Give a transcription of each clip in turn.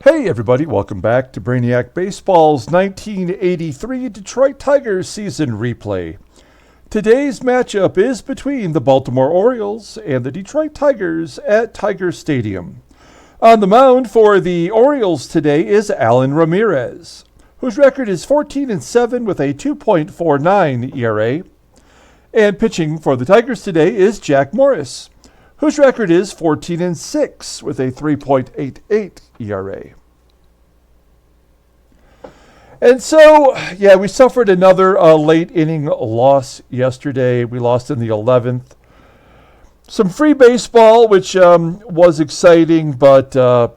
Hey everybody, welcome back to Brainiac Baseball's 1983 Detroit Tigers season replay. Today's matchup is between the Baltimore Orioles and the Detroit Tigers at Tiger Stadium. On the mound for the Orioles today is Allan Ramirez, whose record is 14-7 with a 2.49 ERA. And pitching for the Tigers today is Jack Morris, whose record is 14-6 with a 3.88 ERA. And so, we suffered another late inning loss yesterday. We lost in the 11th. Some free baseball, which was exciting, but the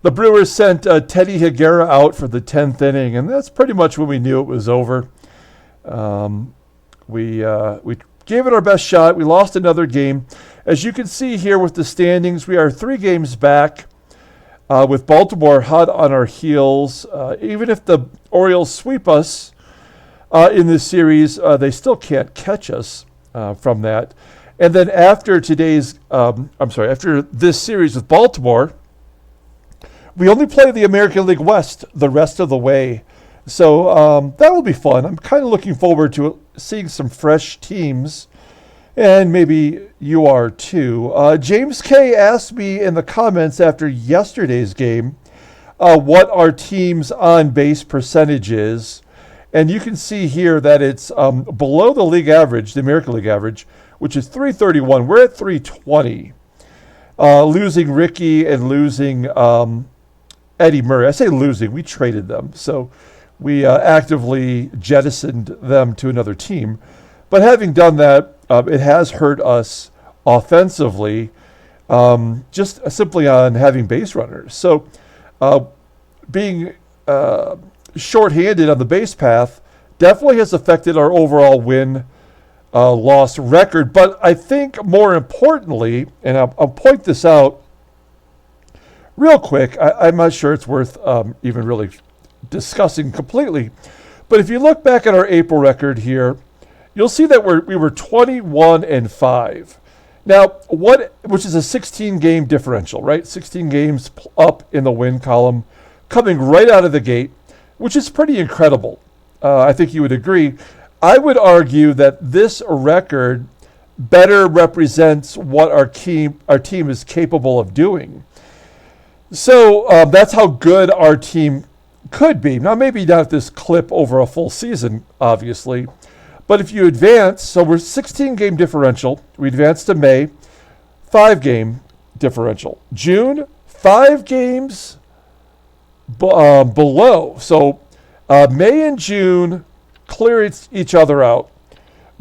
Brewers sent Teddy Higuera out for the 10th inning, and that's pretty much when we knew it was over. We gave it our best shot. We lost another game. As you can see here with the standings, we are 3 games back. With Baltimore hot on our heels. Even if the Orioles sweep us in this series, they still can't catch us from that. And then after after this series with Baltimore, we only play the American League West the rest of the way. So that will be fun. I'm kind of looking forward to seeing some fresh teams. And maybe you are too. James K. asked me in the comments after yesterday's game what our team's on-base percentage is. And you can see here that it's below the league average, the American League average, which is 331. We're at 320. Losing Ricky and losing Eddie Murray. I say losing, we traded them. So we actively jettisoned them to another team. But having done that, it has hurt us offensively, just simply on having base runners. So being shorthanded on the base path definitely has affected our overall win-loss record. But I think more importantly, and I'll point this out real quick, I'm not sure it's worth even really discussing completely. But if you look back at our April record here, you'll see that we were 21-5. Now, which is a 16-game differential, right? 16 games up in the win column, coming right out of the gate, which is pretty incredible. I think you would agree. I would argue that this record better represents what our team is capable of doing. So that's how good our team could be. Now, maybe not this clip over a full season, obviously. But if you advance, so we're 16-game differential. We advance to May, 5-game differential. June, 5 games below. So May and June clear each other out.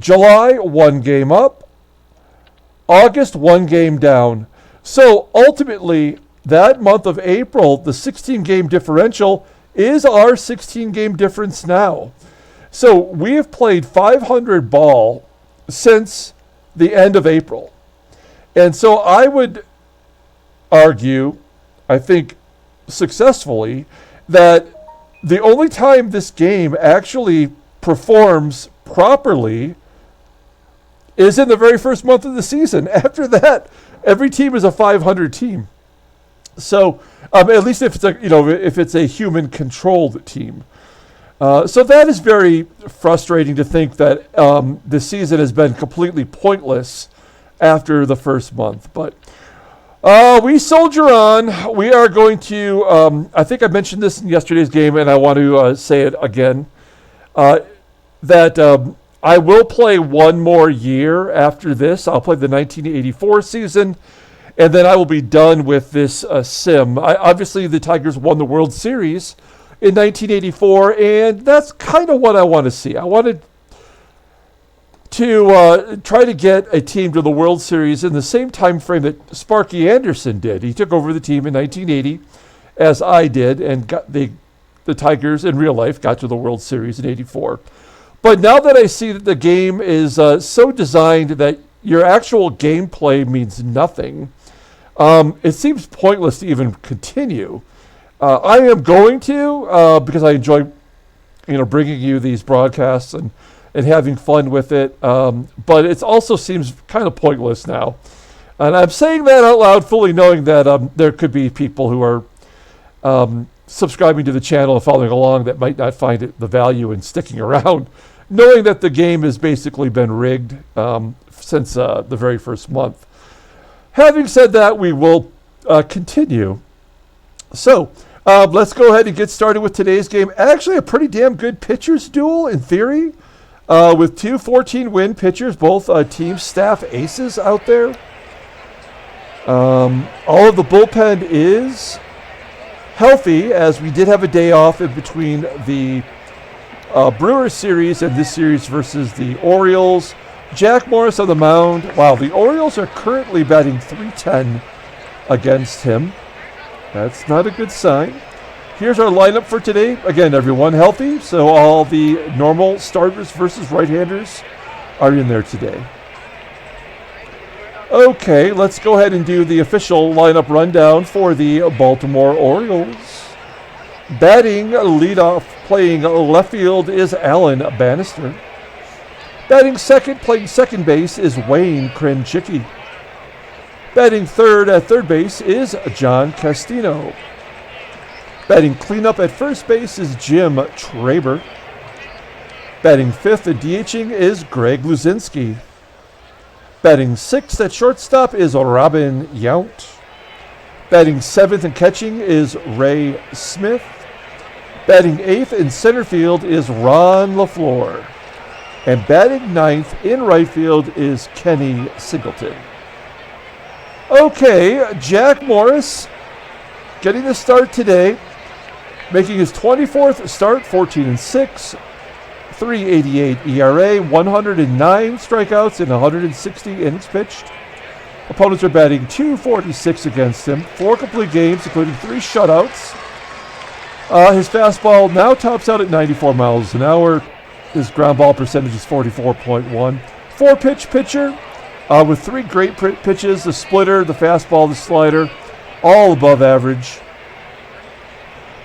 July, 1 game up. August, 1 game down. So ultimately, that month of April, the 16-game differential is our 16-game difference now. So we have played 500 ball since the end of April. And so I would argue, I think successfully, that the only time this game actually performs properly is in the very first month of the season. After that, every team is a 500 team. So at least if it's a human controlled team. So that is very frustrating to think that the season has been completely pointless after the first month. But we soldier on. We are going to, I think I mentioned this in yesterday's game, and I want to say it again, that I will play one more year after this. I'll play the 1984 season, and then I will be done with this sim. Obviously, the Tigers won the World Series in 1984, and that's kind of what I want to see. I wanted to try to get a team to the World Series in the same time frame that Sparky Anderson did. He took over the team in 1980, as I did, and got the Tigers in real life got to the World Series in 84. But now that I see that the game is so designed that your actual gameplay means nothing, it seems pointless to even continue. I am going to because I enjoy, bringing you these broadcasts and having fun with it. But it also seems kind of pointless now. And I'm saying that out loud, fully knowing that there could be people who are subscribing to the channel and following along that might not find the value in sticking around, knowing that the game has basically been rigged since the very first month. Having said that, we will continue. So let's go ahead and get started with today's game. Actually, a pretty damn good pitchers duel in theory, with two 14-win pitchers, both team staff aces out there. All of the bullpen is healthy, as we did have a day off in between the Brewers series and this series versus the Orioles. Jack Morris on the mound. Wow, the Orioles are currently batting .310 against him. That's not a good sign. Here's our lineup for today. Again, everyone healthy, so all the normal starters versus right-handers are in there today. Okay, let's go ahead and do the official lineup rundown for the Baltimore Orioles. Batting leadoff, playing left field, is Allan Bannister. Batting second, playing second base, is Wayne Krenchicki. Batting third at third base is John Castino. Batting cleanup at first base is Jim Traber. Batting fifth and DHing is Greg Luzinski. Batting sixth at shortstop is Robin Yount. Batting seventh and catching is Ray Smith. Batting eighth in center field is Ron LeFlore. And batting ninth in right field is Kenny Singleton. Okay, Jack Morris getting the start today, making his 24th start, 14-6, 3.88 ERA, 109 strikeouts in 160 innings pitched. Opponents are batting .246 against him, 4 complete games, including 3 shutouts. His fastball now tops out at 94 miles an hour. His ground ball percentage is 44.1. 4-pitch pitcher with 3 great pitches, the splitter, the fastball, the slider, all above average.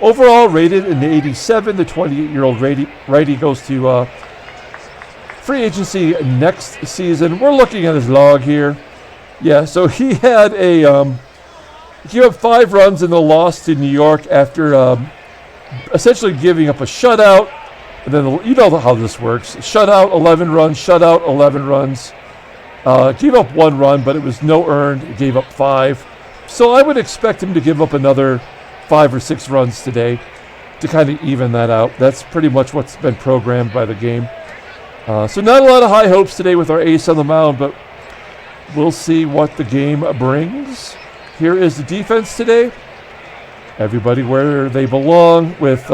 Overall rated in the 87, the 28-year-old righty goes to free agency next season. We're looking at his log here. Yeah, so he had he had 5 runs in the loss to New York after essentially giving up a shutout. And then, you know how this works. Shutout, 11 runs, shutout, 11 runs. Gave up 1 run, but it was no earned. He gave up 5. So I would expect him to give up another 5 or 6 runs today to kind of even that out. That's pretty much what's been programmed by the game. So not a lot of high hopes today with our ace on the mound, but we'll see what the game brings. Here is the defense today. Everybody where they belong, with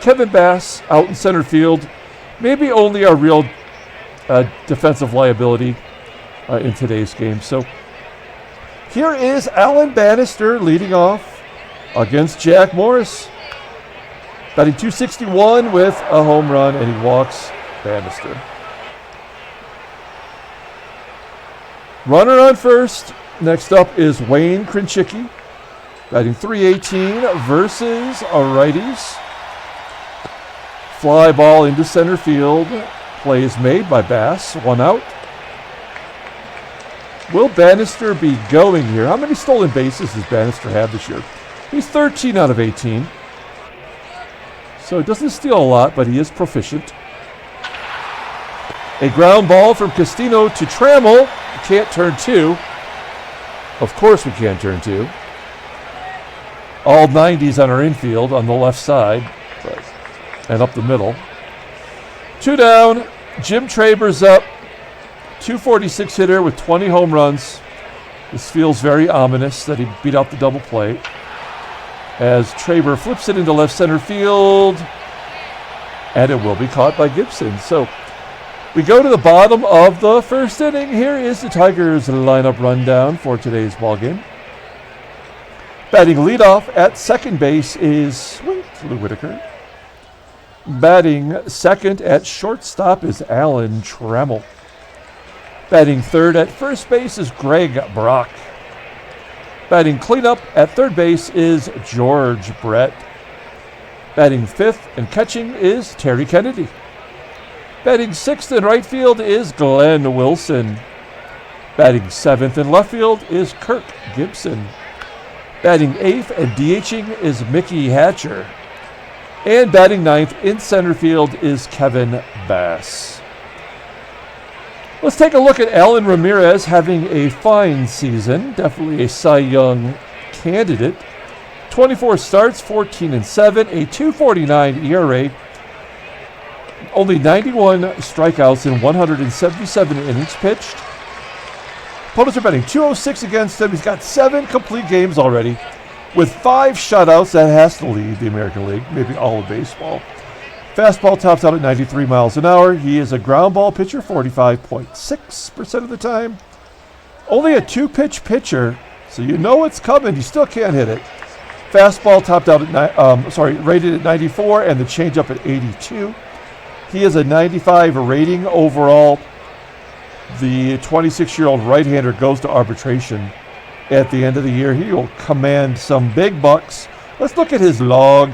Kevin Bass out in center field. Maybe only our real defensive liability in today's game. So here is Allan Bannister leading off against Jack Morris. Batting .261 with a home run, and he walks Bannister. Runner on first. Next up is Wayne Krinchicki. Batting .318 versus righties. Fly ball into center field. Play is made by Bass. 1 out. Will Bannister be going here? How many stolen bases does Bannister have this year? He's 13 out of 18. So he doesn't steal a lot, but he is proficient. A ground ball from Castino to Trammell. Can't turn 2. Of course we can't turn 2. All 90s on our infield on the left side, and up the middle. 2 down. Jim Traber's up. .246 hitter with 20 home runs. This feels very ominous that he beat out the double play. As Traber flips it into left center field, and it will be caught by Gibson. So we go to the bottom of the first inning. Here is the Tigers lineup rundown for today's ballgame. Batting leadoff at second base is Whitaker. Batting second at shortstop is Allan Trammell. Batting third at first base is Greg Brock. Batting cleanup at third base is George Brett. Batting fifth and catching is Terry Kennedy. Batting sixth in right field is Glenn Wilson. Batting seventh in left field is Kirk Gibson. Batting 8th and DHing is Mickey Hatcher. And batting 9th in center field is Kevin Bass. Let's take a look at Allan Ramirez having a fine season. Definitely a Cy Young candidate. 24 starts, 14-7, a 2.49 ERA. Only 91 strikeouts in 177 innings pitched. Opponents are batting .206 against him. He's got 7 complete games already with 5 shutouts. That has to lead the American League, maybe all of baseball. Fastball tops out at 93 miles an hour. He is a ground ball pitcher 45.6% of the time. Only a 2-pitch pitcher, so you know it's coming. You still can't hit it. Fastball topped out at rated at 94 and the changeup at 82. He is a 95 rating overall. The 26-year-old right-hander goes to arbitration at the end of the year. He will command some big bucks. Let's look at his log.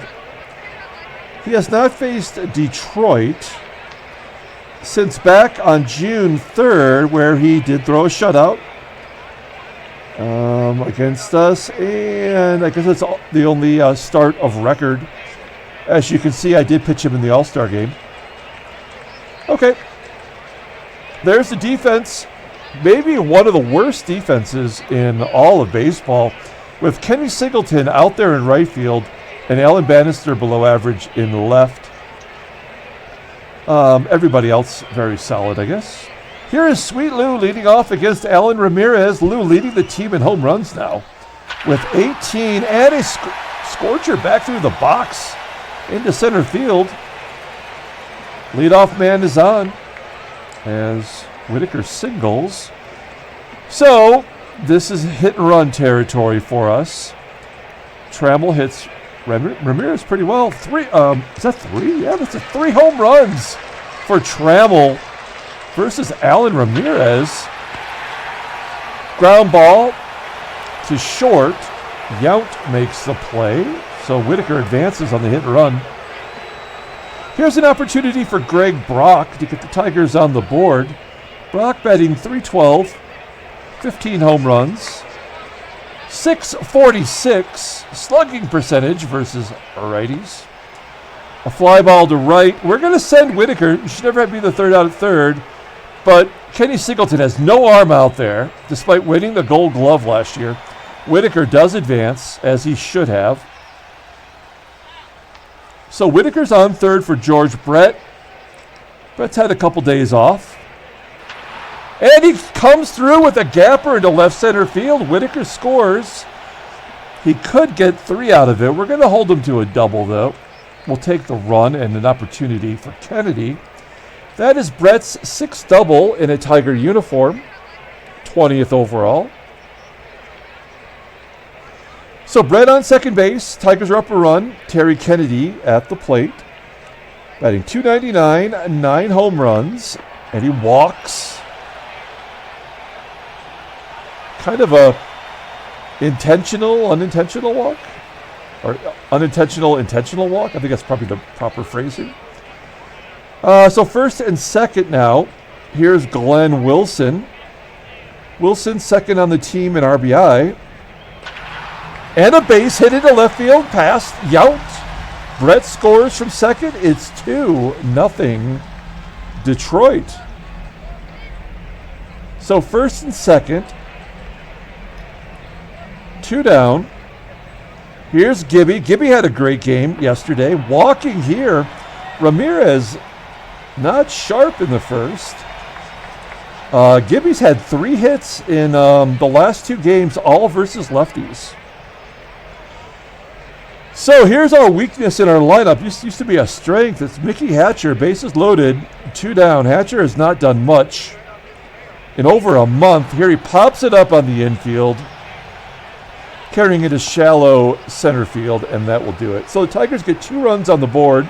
He has not faced Detroit since back on June 3rd, where he did throw a shutout against us, and I guess it's the only start of record. As you can see, I did pitch him in the All-Star game. Okay. There's the defense. Maybe one of the worst defenses in all of baseball, with Kenny Singleton out there in right field and Allan Bannister below average in left. Everybody else very solid, I guess. Here is Sweet Lou leading off against Allan Ramirez. Lou leading the team in home runs now with 18 and a scorcher back through the box into center field. Leadoff man is on as Whitaker singles. So this is hit and run territory for us. Trammell hits Ramirez pretty well. Is that 3? Yeah, that's 3 home runs for Trammell versus Allan Ramirez. Ground ball to short. Yount makes the play. So Whitaker advances on the hit and run. Here's an opportunity for Greg Brock to get the Tigers on the board. Brock batting .312, 15 home runs, .646 slugging percentage versus righties. A fly ball to right. We're going to send Whitaker. You should never have to be the third out at third. But Kenny Singleton has no arm out there, despite winning the Gold Glove last year. Whitaker does advance, as he should have. So Whitaker's on third for George Brett. Brett's had a couple days off. And he comes through with a gapper into left center field. Whitaker scores. He could get 3 out of it. We're going to hold him to a double, though. We'll take the run and an opportunity for Kennedy. That is Brett's 6th double in a Tiger uniform. 20th overall. So Brett on second base. Tigers are up a run. Terry Kennedy at the plate. Batting .299, 9 home runs. And he walks. Kind of a intentional, unintentional walk. Or unintentional, intentional walk. I think that's probably the proper phrasing. So first and second now. Here's Glenn Wilson. Wilson second on the team in RBI. And a base hit into left field past Yount. Brett scores from second. It's 2-0 Detroit. So first and second. 2 down. Here's Gibby. Gibby had a great game yesterday. Walking here. Ramirez not sharp in the first. Gibby's had 3 hits in the last 2 games, all versus lefties. So here's our weakness in our lineup. This used to be a strength. It's Mickey Hatcher, bases loaded, 2 down. Hatcher has not done much in over a month. Here he pops it up on the infield, carrying it to shallow center field, and that will do it. So the Tigers get 2 runs on the board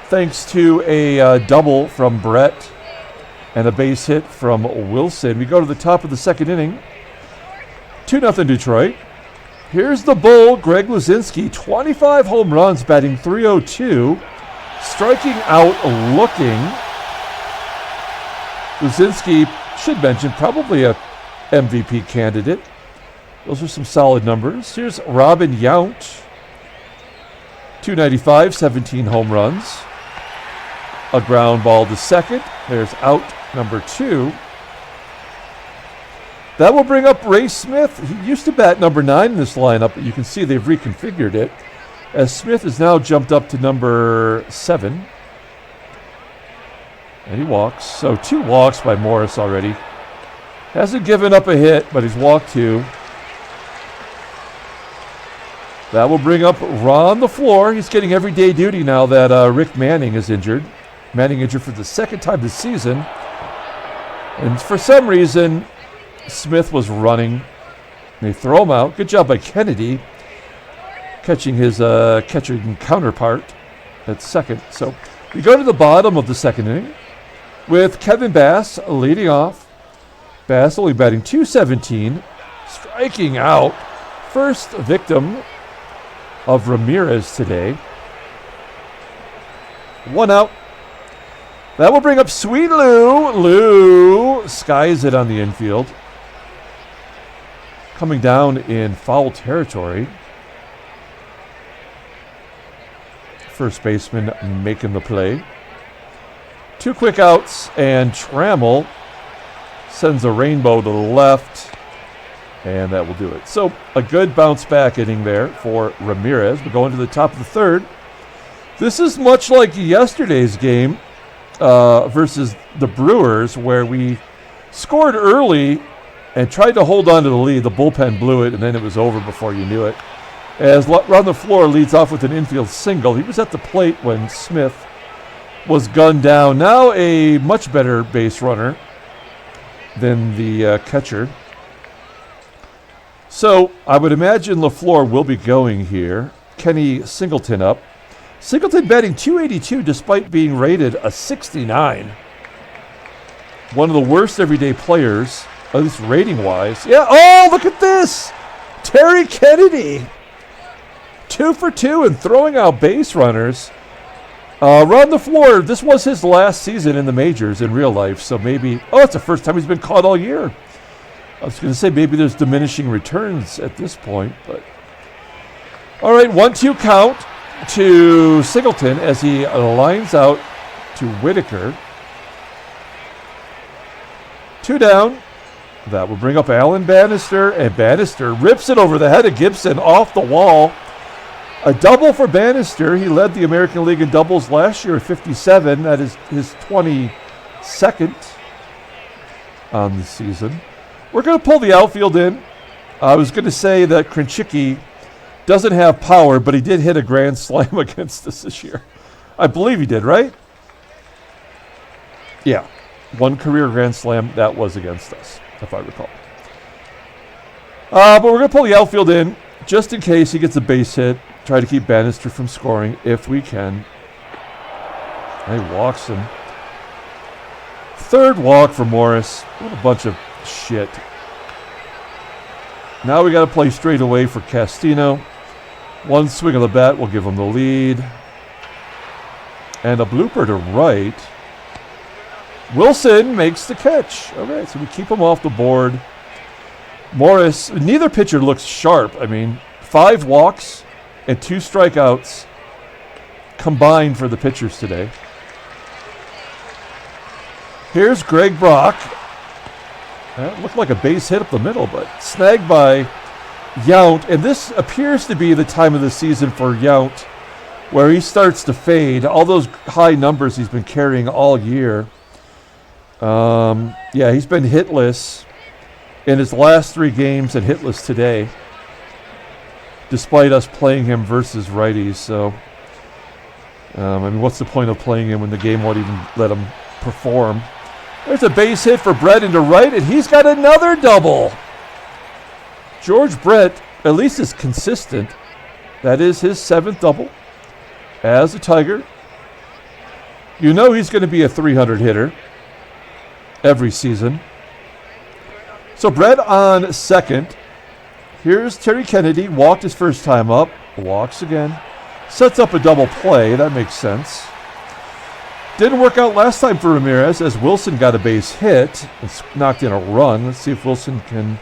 thanks to a double from Brett and a base hit from Wilson. We go to the top of the second inning. 2-0 Detroit. Here's the bull, Greg Luzinski, 25 home runs, batting .302, striking out looking. Luzinski, should mention, probably a MVP candidate. Those are some solid numbers. Here's Robin Yount. 295, 17 home runs. A ground ball to second. There's out number 2. That will bring up Ray Smith. He used to bat number 9 in this lineup, but you can see they've reconfigured it, as Smith has now jumped up to number 7. And he walks. So 2 walks by Morris already. Hasn't given up a hit, but he's walked 2. That will bring up Ron LeFlore. He's getting everyday duty now that Rick Manning is injured. Manning injured for the second time this season. And for some reason, Smith was running. They throw him out. Good job by Kennedy, catching his catching counterpart at second. So we go to the bottom of the second inning with Kevin Bass leading off. Bass only batting .217, striking out. First victim of Ramirez today. 1 out. That will bring up Sweet Lou. Lou skies it on the infield. Coming down in foul territory. First baseman making the play. 2 quick outs, and Trammell sends a rainbow to the left, and that will do it. So a good bounce back inning there for Ramirez. We're going to the top of the third. This is much like yesterday's game versus the Brewers, where we scored early and tried to hold on to the lead. The bullpen blew it, and then it was over before you knew it. As Ron LeFlore leads off with an infield single. He was at the plate when Smith was gunned down. Now a much better base runner than the catcher. So I would imagine LeFlore will be going here. Kenny Singleton up. Singleton batting .282 despite being rated a 69. One of the worst everyday players, at least rating-wise. Yeah, oh, look at this! Terry Kennedy. 2 for 2 and throwing out base runners. Ron LeFlore, this was his last season in the majors in real life, so maybe, it's the first time he's been caught all year. I was going to say maybe there's diminishing returns at this point, but. All right, 1-2 count to Singleton as he lines out to Whitaker. 2 down. That will bring up Allan Bannister, and Bannister rips it over the head of Gibson off the wall. A double for Bannister. He led the American League in doubles last year at 57. That is his 22nd on the season. We're going to pull the outfield in. I was going to say that Krinchicki doesn't have power, but he did hit a grand slam against us this year. I believe he did, right? Yeah. 1 career grand slam. That was against us, if I recall. But we're going to pull the outfield in just in case he gets a base hit. Try to keep Bannister from scoring if we can. And he walks him. 3rd walk for Morris. What a bunch of shit. Now we got to play straight away for Castino. 1 swing of the bat will give him the lead. And a blooper to right. Wilson makes the catch. All right, so we keep him off the board. Morris, neither pitcher looks sharp. I mean, 5 walks and 2 strikeouts combined for the pitchers today. Here's Greg Brock. That looked like a base hit up the middle, but snagged by Yount. And this appears to be the time of the season for Yount where he starts to fade. All those high numbers he's been carrying all year. Yeah, he's been hitless in his last 3 games and hitless today, despite us playing him versus righties. So, I mean, what's the point of playing him when the game won't even let him perform? There's a base hit for Brett into right, and he's got another double. George Brett, at least, is consistent. That is his 7th double as a Tiger. You know he's going to be a 300 hitter every season. So Brett on second. Here's Terry Kennedy. Walked his first time up. Walks again. Sets up a double play. That makes sense. Didn't work out last time for Ramirez as Wilson got a base hit and knocked in a run. Let's see if Wilson can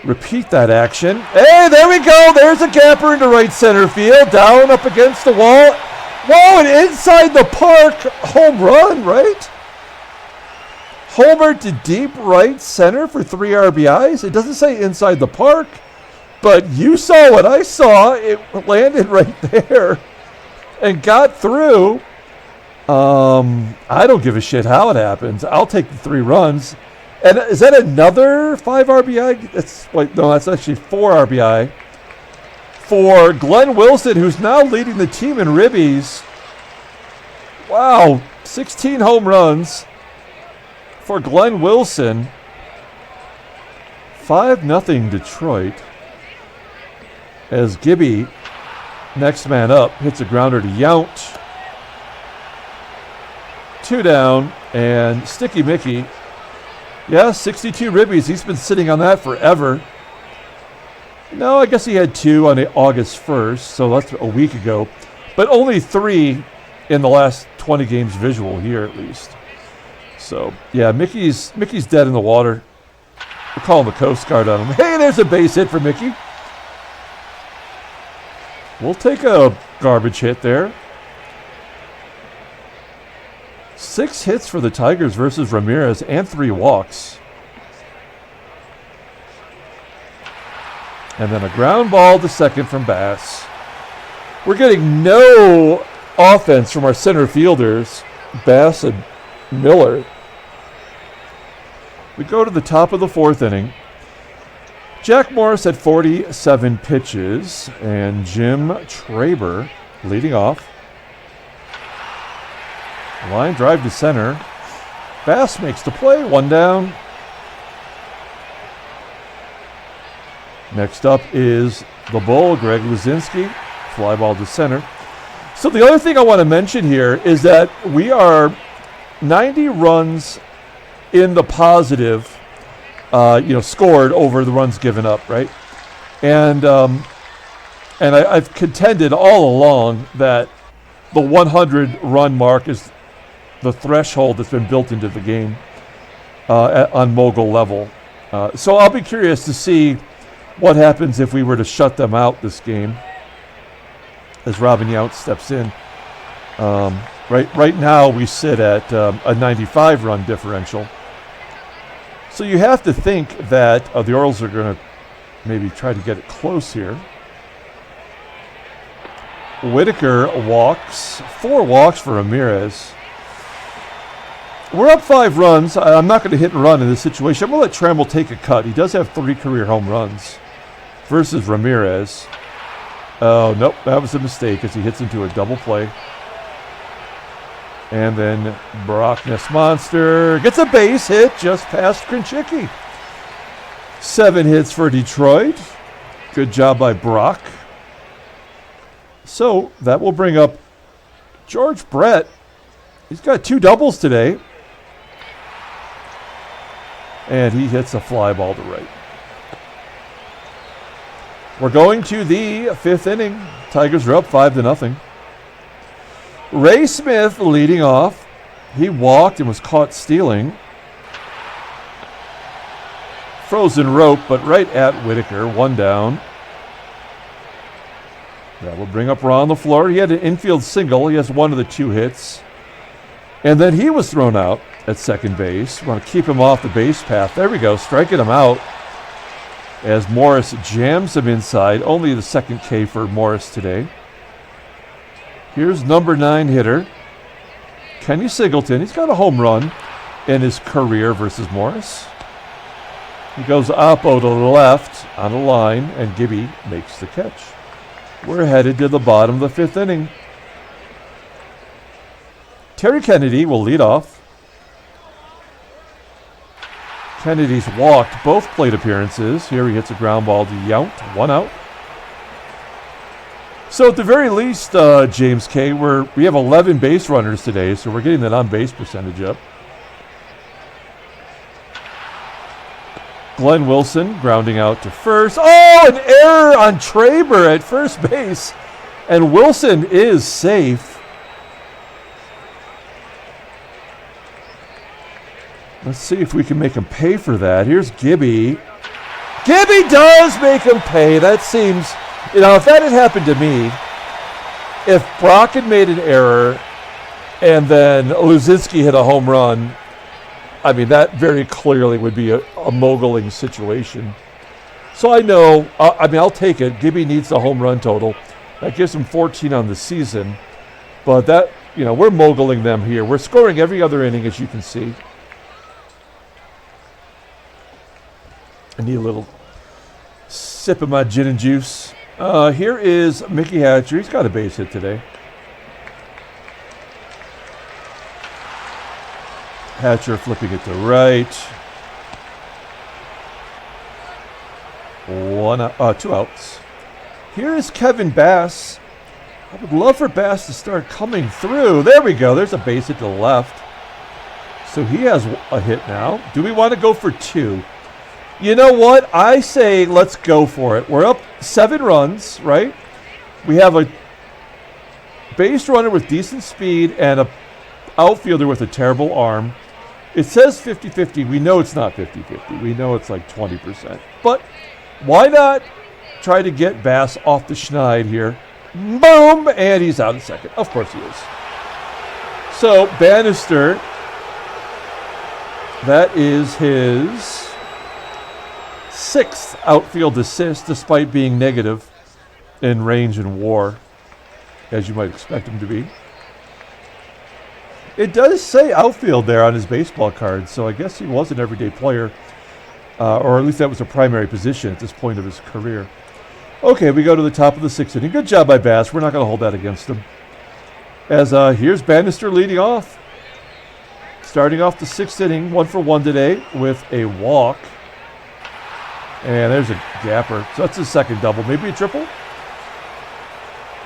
repeat that action. Hey, there we go. There's a gapper into right center field. Down up against the wall. Whoa, and inside the park. Home run, right? Homer to deep right center for 3 RBIs. It doesn't say inside the park, but you saw what I saw. It landed right there and got through. I don't give a shit how it happens. I'll take the 3 runs. And is that another 5 RBI? That's actually 4 RBI for Glenn Wilson, who's now leading the team in ribbies. Wow, 16 home runs for Glenn Wilson. 5-0 Detroit. As Gibby, next man up, hits a grounder to Yount. 2 down, and Sticky Mickey. Yeah, 62 ribbies. He's been sitting on that forever. No, I guess he had 2 on August 1st, so that's a week ago. But only 3 in the last 20 games visual here, at least. So, yeah, Mickey's dead in the water. We're calling the Coast Guard on him. Hey, there's a base hit for Mickey. We'll take a garbage hit there. 6 hits for the Tigers versus Ramirez and 3 walks. And then a ground ball to second from Bass. We're getting no offense from our center fielders, Bass and Miller. We go to the top of the 4th inning. Jack Morris had 47 pitches, and Jim Traber leading off. Line drive to center. Bass makes the play, 1 down. Next up is the Bull, Greg Luzinski. Fly ball to center. So the other thing I want to mention here is that we are 90 runs in the positive, scored over the runs given up, right? And I've contended all along that the 100-run mark is the threshold that's been built into the game on mogul level. So I'll be curious to see what happens if we were to shut them out this game as Robin Yount steps in. Right now we sit at a 95-run differential. So you have to think that the Orioles are going to maybe try to get it close here. Whitaker walks. 4 walks for Ramirez. We're up 5 runs. I'm not going to hit and run in this situation. I'm going to let Trammell take a cut. He does have 3 career home runs versus Ramirez. Oh, nope, that was a mistake as he hits into a double play. And then Brockness Monster gets a base hit just past Krinchicki. 7 hits for Detroit. Good job by Brock. So that will bring up George Brett. He's got 2 doubles today. And he hits a fly ball to right. We're going to the 5th inning. Tigers are up 5-0. Ray Smith leading off. He walked and was caught stealing. Frozen rope, but right at Whitaker. 1 down. That will bring up Ron LeFlore. He had an infield single. He has 1 of the 2 hits. And then he was thrown out at second base. We want to keep him off the base path. There we go, striking him out as Morris jams him inside. Only the 2nd K for Morris today. Here's number 9 hitter, Kenny Singleton. He's got a home run in his career versus Morris. He goes oppo to the left on the line, and Gibby makes the catch. We're headed to the bottom of the 5th inning. Terry Kennedy will lead off. Kennedy's walked both plate appearances. Here he hits a ground ball to Yount, 1 out. So at the very least, James K., we have 11 base runners today, so we're getting that on-base percentage up. Glenn Wilson grounding out to first. Oh, an error on Traber at first base. And Wilson is safe. Let's see if we can make him pay for that. Here's Gibby. Gibby does make him pay. That seems, if that had happened to me, if Brock had made an error and then Luzinski hit a home run, I mean, that very clearly would be a moguling situation. So I know, I'll take it. Gibby needs the home run total. That gives him 14 on the season. But that, we're moguling them here. We're scoring every other inning, as you can see. I need a little sip of my gin and juice. Here is Mickey Hatcher. He's got a base hit today. Hatcher flipping it to right. 2 outs. Here is Kevin Bass. I would love for Bass to start coming through. There we go. There's a base hit to the left. So he has a hit now. Do we want to go for 2? You know what? I say let's go for it. We're up 7 runs, right? We have a base runner with decent speed and a outfielder with a terrible arm. It says 50-50. We know it's not 50-50. We know it's like 20%. But why not try to get Bass off the schneid here? Boom! And he's out in second. Of course he is. So Bannister, that is his 6th outfield assist, despite being negative in range and WAR, as you might expect him to be. It does say outfield there on his baseball card, so I guess he was an everyday player, or at least that was a primary position at this point of his career. Okay, we go to the top of the 6th inning. Good job by Bass. We're not going to hold that against him. As Here's Bannister leading off. Starting off the 6th inning, 1 for 1 today with a walk. And there's a gapper. So that's his second double. Maybe a triple?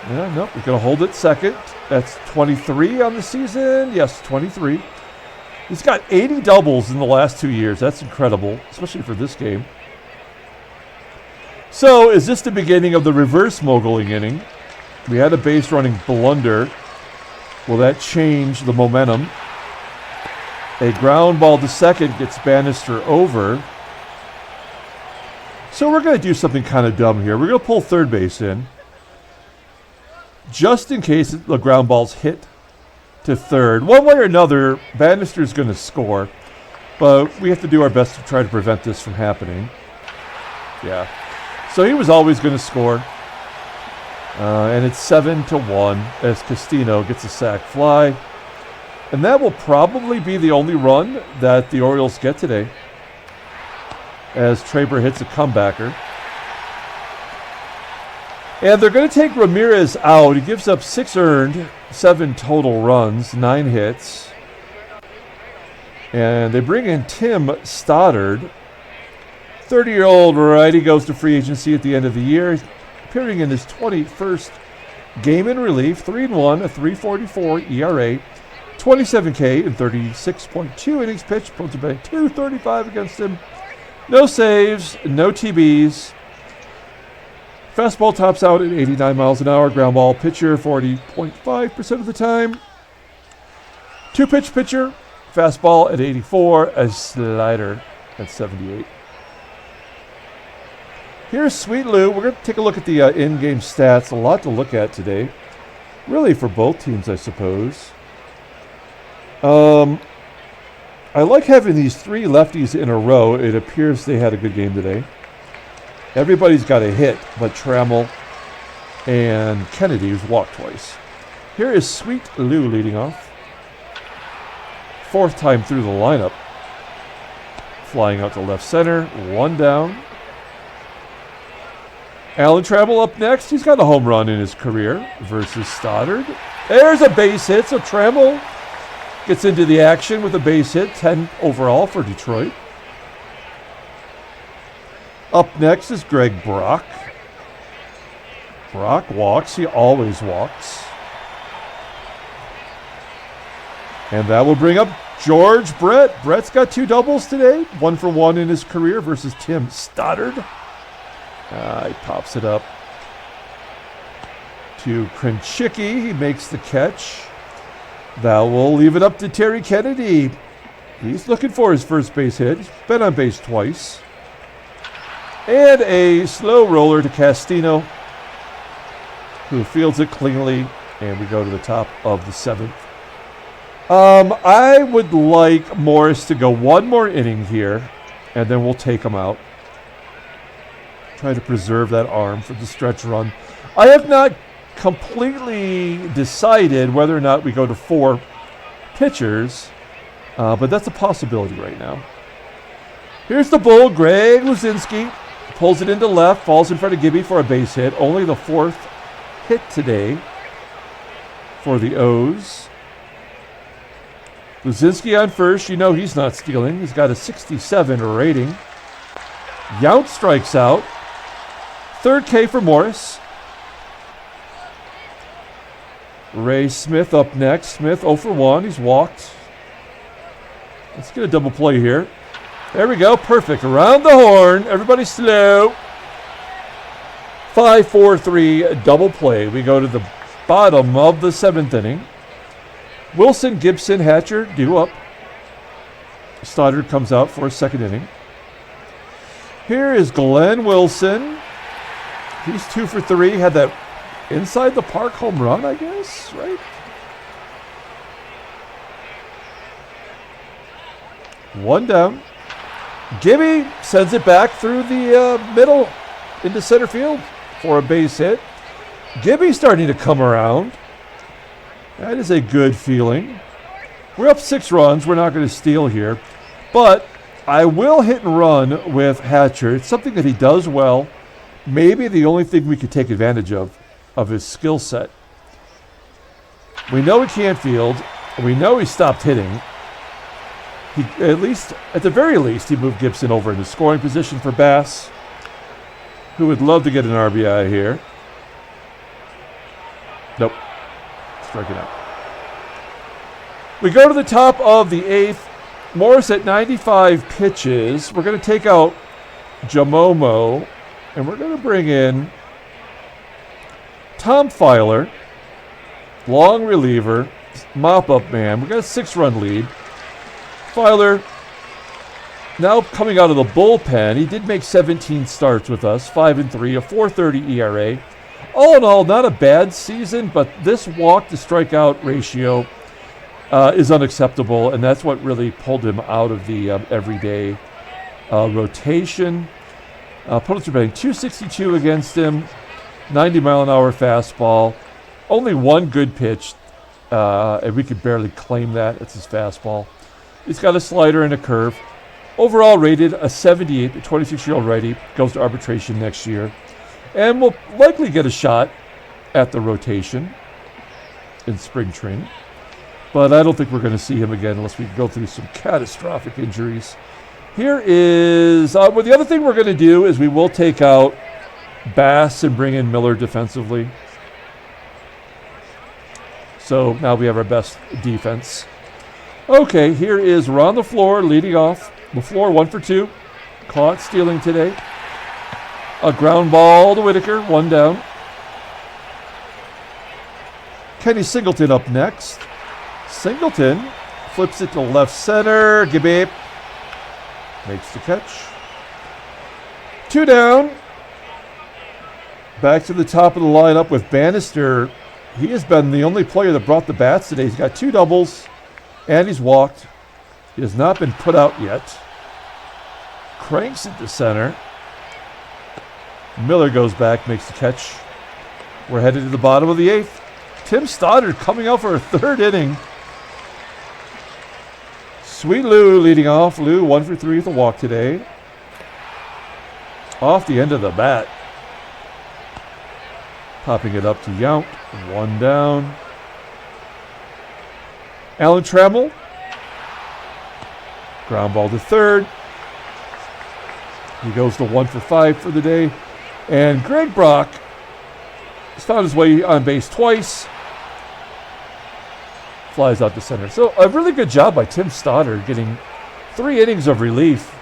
Yeah, nope. We're going to hold it second. That's 23 on the season. Yes, 23. He's got 80 doubles in the last 2 years. That's incredible, especially for this game. So is this the beginning of the reverse moguling inning? We had a base running blunder. Will that change the momentum? A ground ball to second gets Bannister over. So we're going to do something kind of dumb here. We're going to pull third base in, just in case the ground ball's hit to third. One way or another, Bannister's going to score, but we have to do our best to try to prevent this from happening. Yeah. So he was always going to score. And it's 7-1 as Castino gets a sac fly. And that will probably be the only run that the Orioles get today, as Traber hits a comebacker. And they're going to take Ramirez out. He gives up 6 earned, 7 total runs, 9 hits. And they bring in Tim Stoddard. 30-year-old righty goes to free agency at the end of the year. He's appearing in his 21st game in relief. 3-1, a 3.44 ERA. 27K in 36.2 innings pitched. Puts a bank 235 against him. No saves, no TBs. Fastball tops out at 89 miles an hour. Ground ball pitcher 40.5% of the time. 2-pitch pitcher. Fastball at 84. A slider at 78. Here's Sweet Lou. We're going to take a look at the in-game stats. A lot to look at today. Really for both teams, I suppose. I like having these 3 lefties in a row. It appears they had a good game today. Everybody's got a hit, but Trammell and Kennedy, who's walked twice. Here is Sweet Lou leading off. 4th time through the lineup. Flying out to left center. 1 down. Allan Trammell up next. He's got a home run in his career versus Stoddard. There's a base hit, so Trammell gets into the action with a base hit. 10 overall for Detroit. Up next is Greg Brock. Brock walks. He always walks. And that will bring up George Brett. Brett's got 2 doubles today. 1 for 1 in his career versus Tim Stoddard. He pops it up to Krinchicki. He makes the catch. That will leave it up to Terry Kennedy. He's looking for his first base hit. He's been on base twice. And a slow roller to Castino, who fields it cleanly, and we go to the top of the 7th. I would like Morris to go one more inning here, and then we'll take him out. Try to preserve that arm for the stretch run. I have not completely decided whether or not we go to 4 pitchers, but that's a possibility right now. Here's the bull, Greg Luzinski. Pulls it into left, falls in front of Gibby for a base hit. Only the 4th hit today for the O's. Luzinski on first. You know he's not stealing. He's got a 67 rating. Yount strikes out. 3rd K for Morris. Ray Smith up next. Smith 0 for 1. He's walked. Let's get a double play here. There we go. Perfect. Around the horn. Everybody slow. 5-4-3 double play. We go to the bottom of the 7th inning. Wilson, Gibson, Hatcher due up. Stoddard comes out for a 2nd inning. Here is Glenn Wilson. He's 2 for 3. Had that inside the park home run, I guess, right? One down. Gibby sends it back through the middle into center field for a base hit. Gibby starting to come around. That is a good feeling. We're up 6 runs. We're not going to steal here. But I will hit and run with Hatcher. It's something that he does well. Maybe the only thing we could take advantage of his skill set. We know he can't field. We know he stopped hitting. At the very least, he moved Gibson over into scoring position for Bass, who would love to get an RBI here. Nope. Strike it out. We go to the top of the 8th. Morris at 95 pitches. We're going to take out Jamomo, and we're going to bring in Tom Filer, long reliever, mop-up man. We've got a 6-run lead. Filer now coming out of the bullpen. He did make 17 starts with us, 5-3, a 4.30 ERA. All in all, not a bad season, but this walk to strikeout ratio is unacceptable, and that's what really pulled him out of the everyday rotation. Pulitzer batting .262 against him, 90-mile-an-hour fastball. Only one good pitch, and we could barely claim that. It's his fastball. He's got a slider and a curve. Overall rated a 78. The 26-year-old righty goes to arbitration next year. And will likely get a shot at the rotation in spring training. But I don't think we're going to see him again unless we go through some catastrophic injuries. Here is, well, the other thing we're going to do is we will take out Bass and bring in Miller defensively. So now we have our best defense. Okay, here is Ron LeFlore leading off. LeFlore 1 for 2. Caught stealing today. A ground ball to Whitaker, 1 down. Kenny Singleton up next. Singleton flips it to left center. Gibby makes the catch. 2 down. Back to the top of the lineup with Bannister. He has been the only player that brought the bats today. He's got 2 doubles, and he's walked. He has not been put out yet. Cranks it to center. Miller goes back, makes the catch. We're headed to the bottom of the 8th. Tim Stoddard coming out for a 3rd inning. Sweet Lou leading off. Lou 1 for 3 with a walk today. Off the end of the bat. Popping it up to Yount. 1 down. Allan Trammell. Ground ball to 3rd. He goes to 1 for 5 for the day. And Greg Brock has found his way on base twice. Flies out to center. So a really good job by Tim Stoddard getting 3 innings of relief.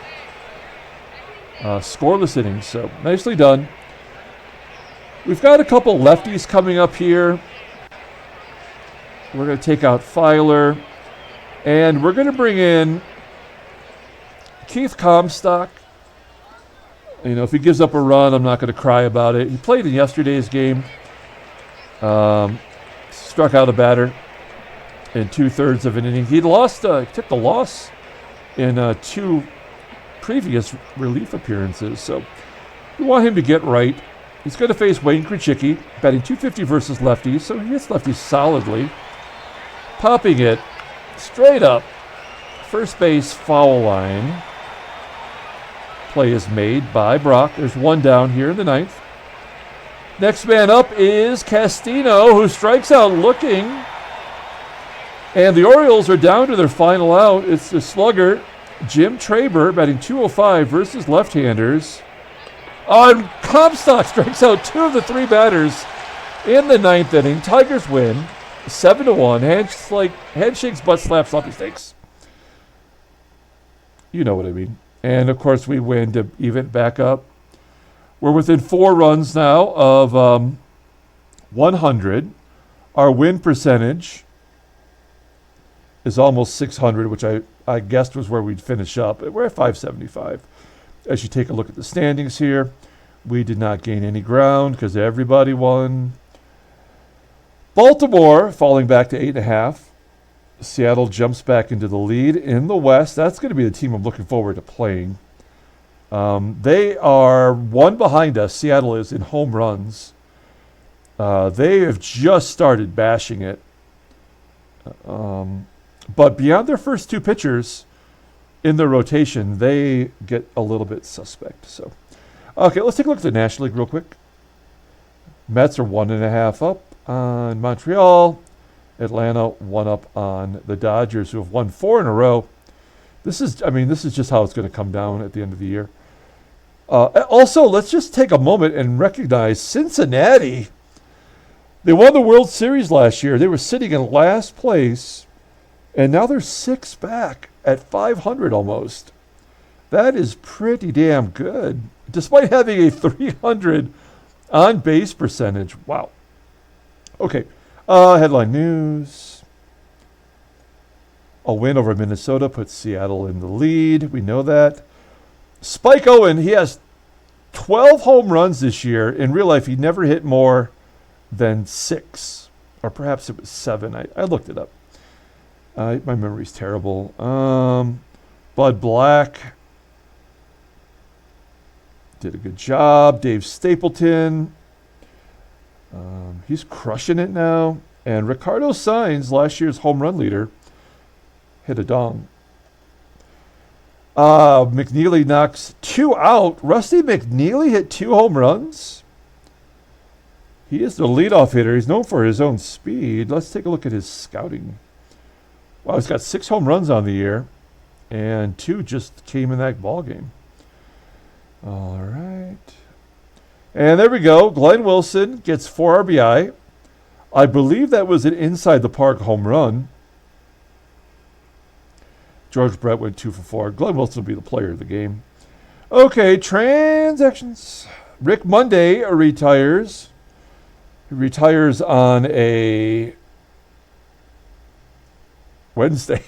Scoreless innings. So nicely done. We've got a couple lefties coming up here. We're going to take out Filer. And we're going to bring in Keith Comstock. You know, if he gives up a run, I'm not going to cry about it. He played in yesterday's game. Struck out a batter in 2/3 of an inning. He took the loss in 2 previous relief appearances. So we want him to get right. He's going to face Krinchicki, batting .250 versus lefties. So he hits lefties solidly. Popping it straight up. First base foul line. Play is made by Brock. There's one down here in the 9th. Next man up is Castino, who strikes out looking. And the Orioles are down to their final out. It's the slugger, Jim Traber, batting .205 versus left-handers. On Comstock strikes out 2 of the 3 batters in the 9th inning. Tigers win 7-1. Handshakes, butt slaps, sloppy steaks. You know what I mean. And, of course, we win to even back up. We're within 4 runs now of 100. Our win percentage is almost 600, which I guessed was where we'd finish up. We're at 575. As you take a look at the standings here, we did not gain any ground because everybody won. Baltimore falling back to 8.5. Seattle jumps back into the lead in the West. That's going to be the team I'm looking forward to playing. They are 1 behind us. Seattle is in home runs. They have just started bashing it. But beyond their first 2 pitchers in their rotation, they get a little bit suspect. So, okay, let's take a look at the National League real quick. Mets are 1.5 up on Montreal. Atlanta 1 up on the Dodgers, who have won 4 in a row. This is just how it's going to come down at the end of the year. Also, let's just take a moment and recognize Cincinnati. They won the World Series last year. They were sitting in last place, and now they're 6 back at 500 almost. That is pretty damn good, despite having a 300 on-base percentage. Wow. Okay. Headline news. A win over Minnesota puts Seattle in the lead. We know that. Spike Owen, he has 12 home runs this year. In real life, he never hit more than 6. Or perhaps it was 7. I looked it up. My memory's terrible. Bud Black did a good job. Dave Stapleton. He's crushing it now. And Ricardo Sainz, last year's home run leader, hit a dong. McNeely knocks 2 out. Rusty McNeely hit 2 home runs. He is the leadoff hitter. He's known for his own speed. Let's take a look at his scouting. Wow, he's got 6 home runs on the year, and 2 just came in that ball game. All right. And there we go. Glenn Wilson gets 4 RBI. I believe that was an inside the park home run. George Brett went 2 for 4. Glenn Wilson will be the player of the game. Okay, transactions. Rick Monday retires. He retires on a Wednesday.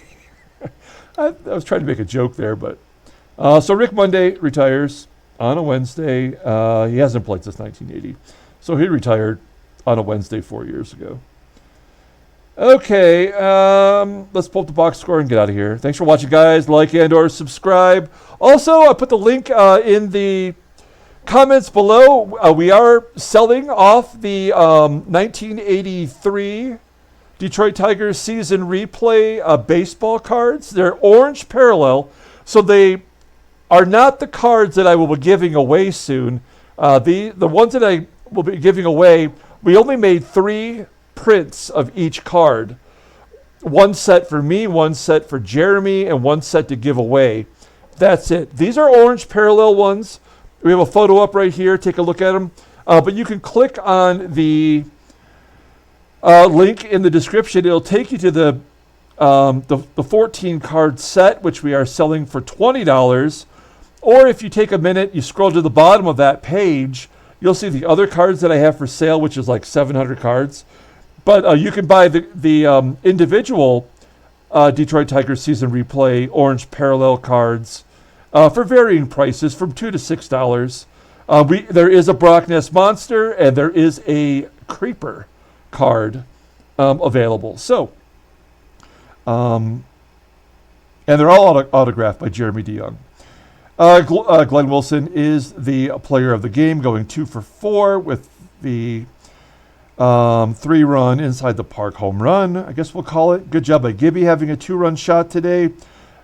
I was trying to make a joke there, but so Rick Monday retires on a Wednesday. He hasn't played since 1980. So he retired on a Wednesday 4 years ago. Okay, let's pull up the box score and get out of here. Thanks for watching, guys. Like and or subscribe. Also, I put the link in the comments below. We are selling off the 1983 Detroit Tigers season replay baseball cards. They're orange parallel, so they are not the cards that I will be giving away soon. The ones that I will be giving away, we only made 3 prints of each card. 1 set for me, 1 set for Jeremy, and 1 set to give away. That's it. These are orange parallel ones. We have a photo up right here. Take a look at them. But you can click on the link in the description. It'll take you to the 14 card set, which we are selling for $20. Or if you take a minute, you scroll to the bottom of that page, you'll see the other cards that I have for sale, which is like 700 cards. But you can buy the individual Detroit Tigers season replay orange parallel cards for varying prices from $2 to $6. There is a Brockness Monster and there is a Creeper card available. So, and they're all autographed by Jeremy DeYoung. Glenn Wilson is the player of the game, going 2 for 4 with the 3-run inside the park home run, I guess we'll call it. Good job by Gibby having a 2-run shot today.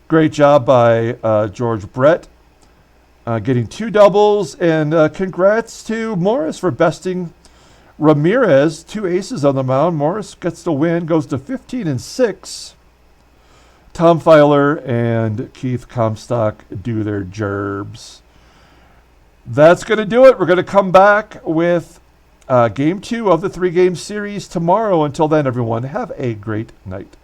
Great job by George Brett getting 2 doubles. And congrats to Morris for besting Ramirez. 2 aces on the mound. Morris gets the win, goes to 15-6. Tom Filer and Keith Comstock do their gerbs. That's going to do it. We're going to come back with Game 2 of the 3-game series tomorrow. Until then, everyone, have a great night.